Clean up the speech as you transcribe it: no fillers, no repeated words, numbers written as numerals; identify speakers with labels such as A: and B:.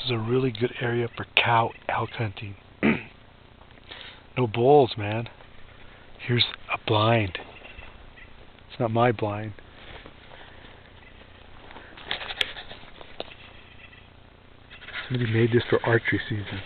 A: is a really good area for cow elk hunting. No bulls, man. Here's a blind. It's not my blind. Somebody made this for archery season.